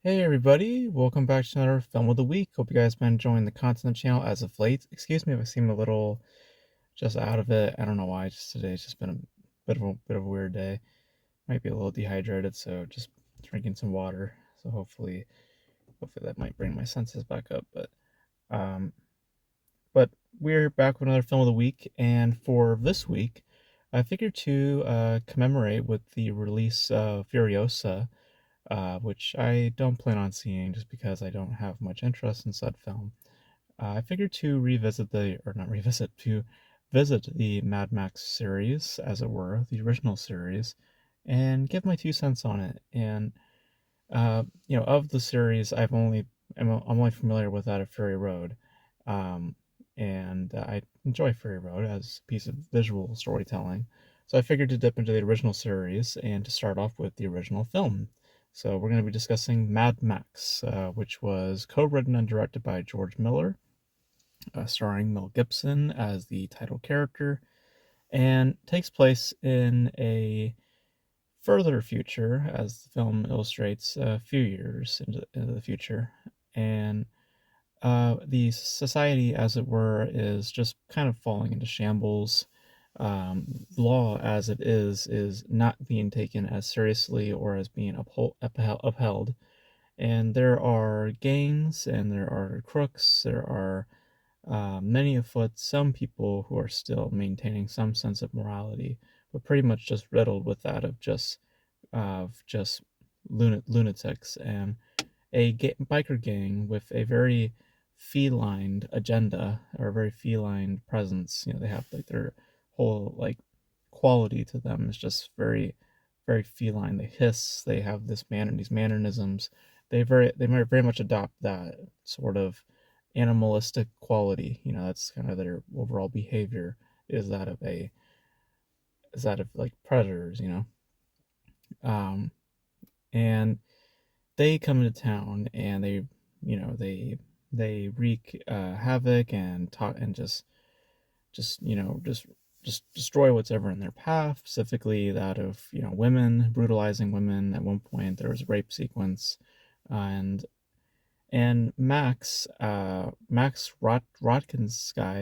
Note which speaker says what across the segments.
Speaker 1: Hey everybody, welcome back to another Film of the Week. Hope you guys been enjoying the content on the channel as of late. Excuse me if I seem a little just out of it. I don't know why. Just today's just been a bit of a weird day. Might be a little dehydrated, so just drinking some water. So hopefully that might bring my senses back up. Um but we're back with another Film of the Week, and for this week, I figured to commemorate with the release of Furiosa, which I don't plan on seeing just because I don't have much interest in said film. I figured to or not revisit, to visit the Mad Max series, as it were, the original series, and give my 2 cents on it. And of the series, I'm only familiar with that of Fury Road, um, and I enjoy Fury Road as a piece of visual storytelling. So I figured to dip into the original series and to start off with the original film. So we're going to be discussing Mad Max, which was co-written and directed by George Miller, starring Mel Gibson as the title character, and takes place in a further future, as the film illustrates, a few years into the future. And the society, as it were, is just kind of falling into shambles. Law, as it is not being taken as seriously or as being upheld. And there are gangs and there are crooks, there are many afoot, some people who are still maintaining some sense of morality, but pretty much just riddled with that of just lunatics and biker gang with a very feline agenda or a very feline presence. They have like their whole like quality to them is just very, very feline. They hiss. They have these mannerisms. They might very much adopt that sort of animalistic quality. That's kind of their overall behavior is that of a is that of like predators. Um, and they come into town and you know they wreak havoc and talk and just just destroy what's ever in their path, specifically that of women, brutalizing women. At one point there was a rape sequence, and Max guy,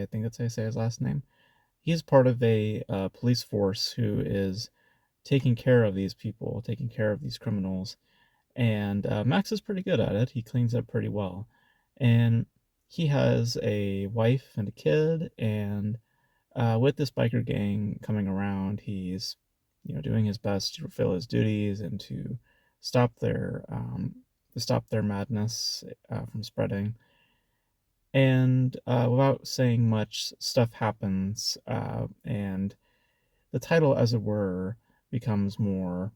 Speaker 1: I think that's how you say his last name. He's part of a police force who is taking care of these people, taking care of these criminals, and Max is pretty good at it. He cleans up pretty well, and he has a wife and a kid. And with this biker gang coming around, he's doing his best to fulfill his duties and stop their um, to stop their madness from spreading. And without saying much, stuff happens, and the title, as it were, becomes more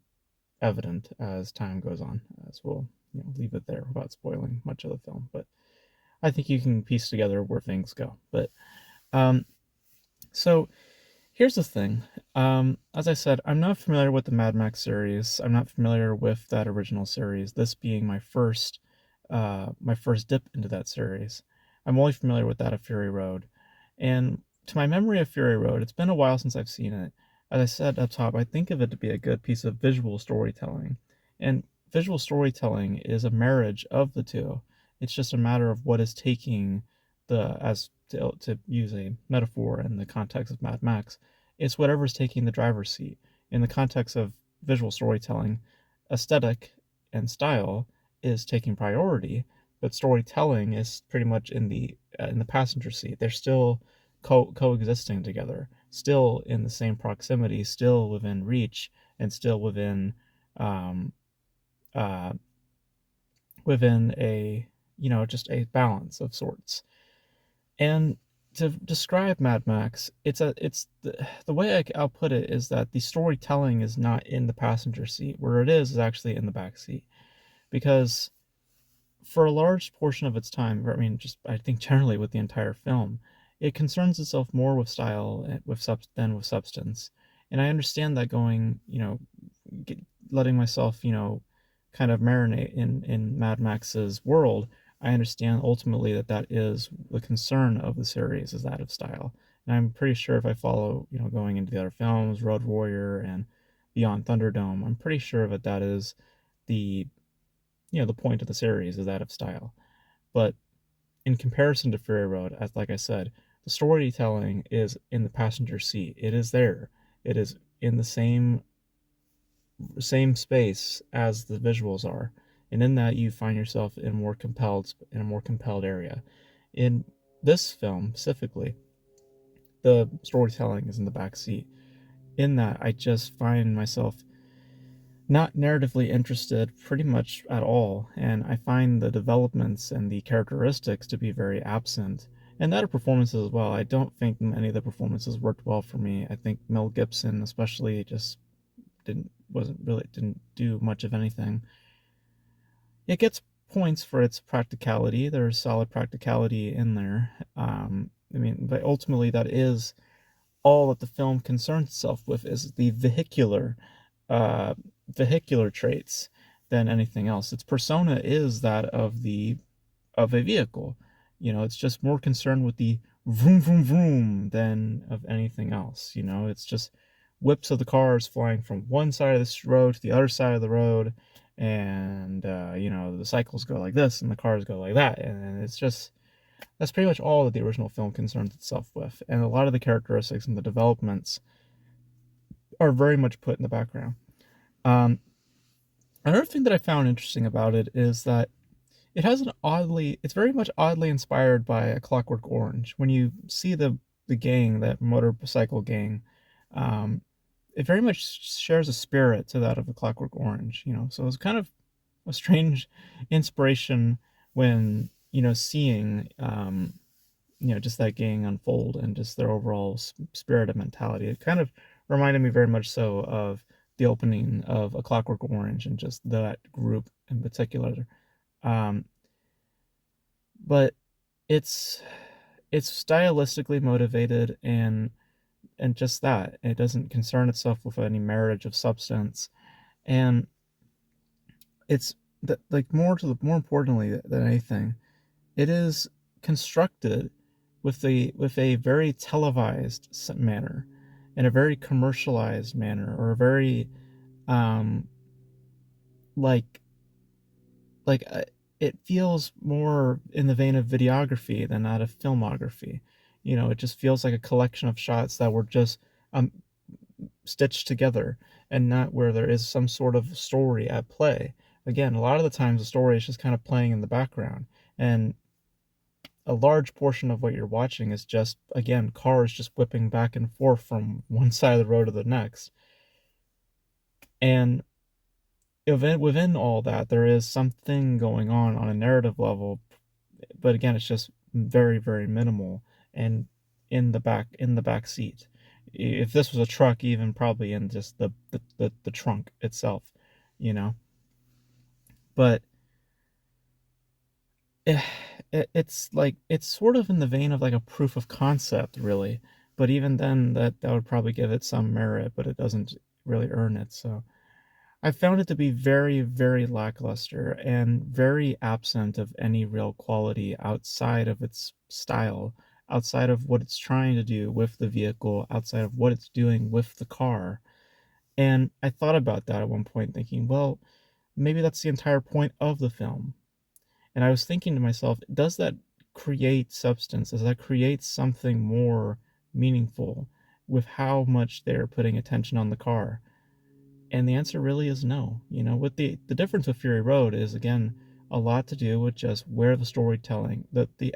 Speaker 1: evident as time goes on, as we'll leave it there without spoiling much of the film. But I think you can piece together where things go. But um, so here's the thing. As I said, I'm not familiar with the Mad Max series. I'm not familiar with that original series. This being my first dip into that series. I'm only familiar with that of Fury Road, and to my memory of Fury Road, it's been a while since I've seen it. As I said up top, I think of it to be a good piece of visual storytelling, and visual storytelling is a marriage of the two. It's just a matter of what is taking as to use a metaphor in the context of Mad Max, it's whatever's taking the driver's seat. In the context of visual storytelling, aesthetic and style is taking priority, but storytelling is pretty much in the passenger seat. They're still coexisting together, still in the same proximity, still within reach, and still um, uh, within a just a balance of sorts. And to describe Mad Max, it's the way I'll put it is that the storytelling is not in the passenger seat. Where it is actually in the back seat, because for a large portion of its time, I mean, just I think generally with the entire film, it concerns itself more with style than with substance. And I understand that going, get, letting myself, kind of marinate in Mad Max's world. I understand ultimately that that is the concern of the series, is that of style. And I'm pretty sure if I follow, going into the other films, Road Warrior and Beyond Thunderdome, I'm pretty sure that that is the the point of the series is that of style. But in comparison to Fury Road, as like I said, the storytelling is in the passenger seat. It is there. It is in the same space as the visuals are, and in that you find yourself in a more compelled area. In this film specifically, the storytelling is in the back seat. In that, I just find myself not narratively interested pretty much at all, and I find the developments and the characteristics to be very absent. And that of performances as well. I don't think any of the performances worked well for me. I think Mel Gibson, especially, just didn't do much of anything. It gets points for its practicality. There's solid practicality in there. I mean, but ultimately, that is all that the film concerns itself with, is the uh, vehicular traits than anything else. Its persona is that of a vehicle. It's just more concerned with the vroom vroom vroom than of anything else. It's just whips of the cars flying from one side of this road to the other side of the road, and the cycles go like this and the cars go like that, and it's just that's pretty much all that the original film concerns itself with. And a lot of the characteristics and the developments are very much put in the background. Um, Another thing that I found interesting about it is that it's very much oddly inspired by A Clockwork Orange. When you see the gang, that motorcycle gang, um, it very much shares a spirit to that of A Clockwork Orange. So it's kind of a strange inspiration when seeing just that gang unfold and just their overall spirit and mentality. It kind of reminded me very much so of the opening of A Clockwork Orange and just that group in particular. Um, but it's it's stylistically motivated, and just that it doesn't concern itself with any marriage of substance, and it's like more importantly than anything, it is constructed with a very televised manner, in a very commercialized manner, or a very um like like it feels more in the vein of videography than that of filmography. It just feels like a collection of shots that were just um stitched together, and not where there is some sort of story at play. Again, a lot of the times the story is just kind of playing in the background, and a large portion of what you're watching is just, again, cars just whipping back and forth from one side of the road to the next. And within all that, there is something going on a narrative level, but again, it's just very, very minimal, and in the back seat. If this was a truck, even probably in just the trunk itself, you know. But eh, it's sort of in the vein of like a proof of concept, really. But even then, that would probably give it some merit, but it doesn't really earn it. So I found it to be very, very lackluster and very absent of any real quality outside of its style, outside of what it's trying to do with the vehicle, outside of what it's doing with the car. And I thought about that at one point, thinking, well, maybe that's the entire point of the film. And I was thinking to myself, does that create substance? Does that create something more meaningful with how much they're putting attention on the car? And the answer really is no. With the difference with Fury Road is, again, a lot to do with just where the storytelling, the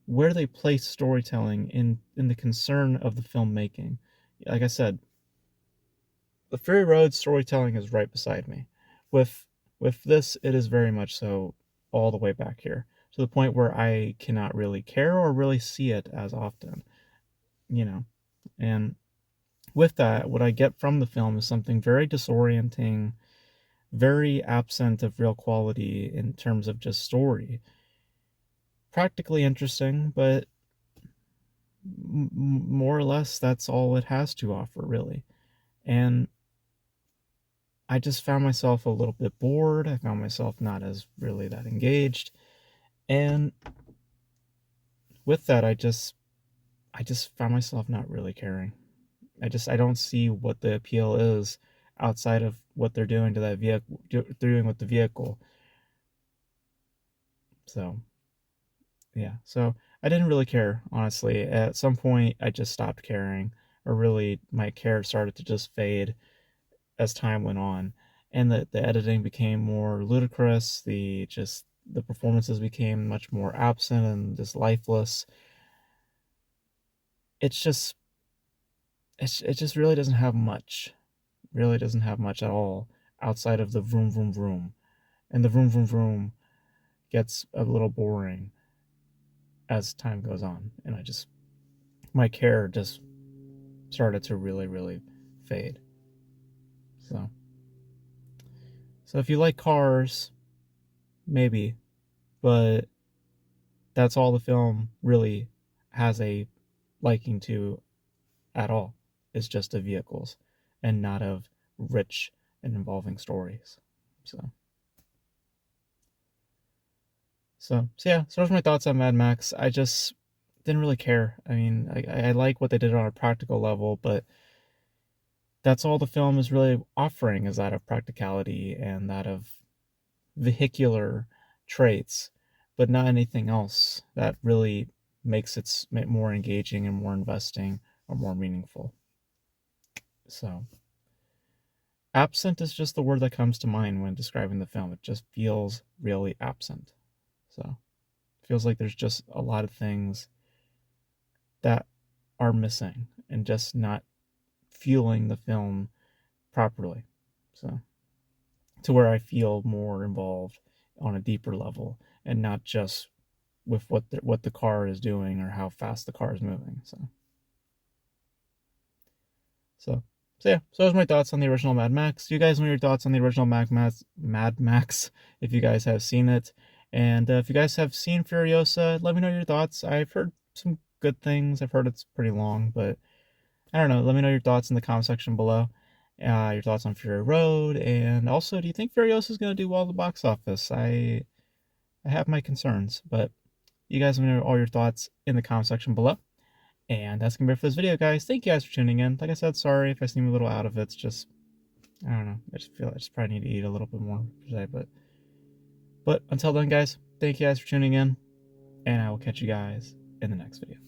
Speaker 1: where they place storytelling in the concern of the filmmaking. Like I said, the Fury Road storytelling is right beside me. With with this, it is very much so all the way back here, to the point where I cannot really care or really see it as often. You know, and with that, what I get from the film is something very disorienting, very absent of real quality in terms of just story. Practically interesting, but more or less that's all it has to offer, really. And I just found myself a little bit bored. I found myself not as really that engaged. And with that, I just found myself not really caring. I don't see what the appeal is outside of what they're doing to that vehicle, doing with the vehicle. So yeah, so I didn't really care, honestly. At some point, I just stopped caring, or really, my care started to just fade as time went on, and the editing became more ludicrous. The performances became much more absent and just lifeless. It's just it just really doesn't have much. Really doesn't have much at all outside of the vroom vroom vroom, and the vroom vroom vroom gets a little boring as time goes on, and my care just started to really fade. So so if you like cars, maybe, but that's all the film really has a liking to at all, is just of vehicles and not of rich and involving stories. So yeah, so those are my thoughts on Mad Max. I just didn't really care. I mean, I like what they did on a practical level, but that's all the film is really offering, is that of practicality and that of vehicular traits, but not anything else that really makes it more engaging and more investing or more meaningful. So absent is just the word that comes to mind when describing the film. It just feels really absent. So it feels like there's just a lot of things that are missing and just not fueling the film properly. So to where I feel more involved on a deeper level and not just with what the car is doing or how fast the car is moving. So yeah. So those are my thoughts on the original Mad Max. Do you guys know your thoughts on the original Mad Max? If you guys have seen it, and if you guys have seen Furiosa, let me know your thoughts. I've heard some good things. I've heard it's pretty long, but I don't know. Let me know your thoughts in the comment section below. Your thoughts on Fury Road, and also, do you think Furiosa is going to do well at the box office? I have my concerns, but you guys let me know all your thoughts in the comment section below. And that's gonna be it for this video, guys. Thank you guys for tuning in. Like I said, sorry if I seem a little out of it. It's just, I don't know. I just feel I just probably need to eat a little bit more today. But until then, guys, thank you guys for tuning in, and I will catch you guys in the next video.